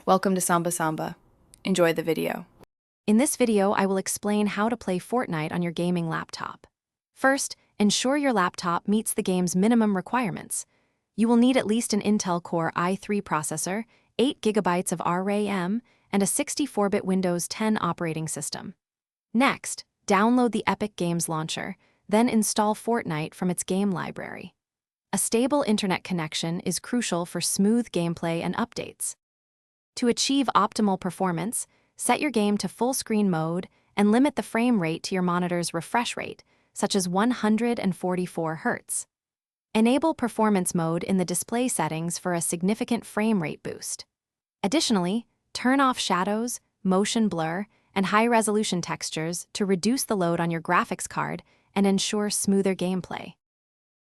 Welcome to Samba Samba. Enjoy the video. In this video, I will explain how to play Fortnite on your gaming laptop. First, ensure your laptop meets the game's minimum requirements. You will need at least an Intel Core i3 processor, 8 GB of RAM, and a 64-bit Windows 10 operating system. Next, download the Epic Games Launcher, then install Fortnite from its game library. A stable internet connection is crucial for smooth gameplay and updates. To achieve optimal performance, set your game to full-screen mode and limit the frame rate to your monitor's refresh rate, such as 144 Hz. Enable performance mode in the display settings for a significant frame rate boost. Additionally, turn off shadows, motion blur, and high-resolution textures to reduce the load on your graphics card and ensure smoother gameplay.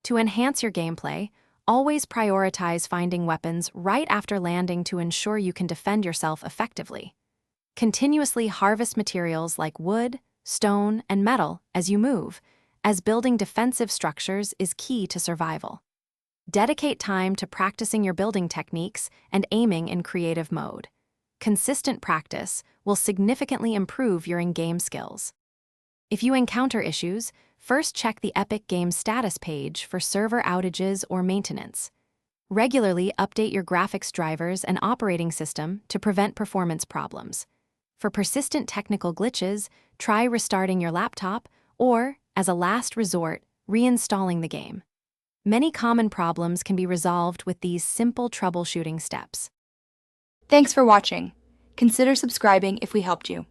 To enhance your gameplay, always prioritize finding weapons right after landing to ensure you can defend yourself effectively. Continuously harvest materials like wood, stone, and metal as you move, as building defensive structures is key to survival. Dedicate time to practicing your building techniques and aiming in creative mode. Consistent practice will significantly improve your in-game skills. If you encounter issues, first check the Epic Games status page for server outages or maintenance. Regularly update your graphics drivers and operating system to prevent performance problems. For persistent technical glitches, try restarting your laptop or, as a last resort, reinstalling the game. Many common problems can be resolved with these simple troubleshooting steps. Thanks for watching. Consider subscribing if we helped you.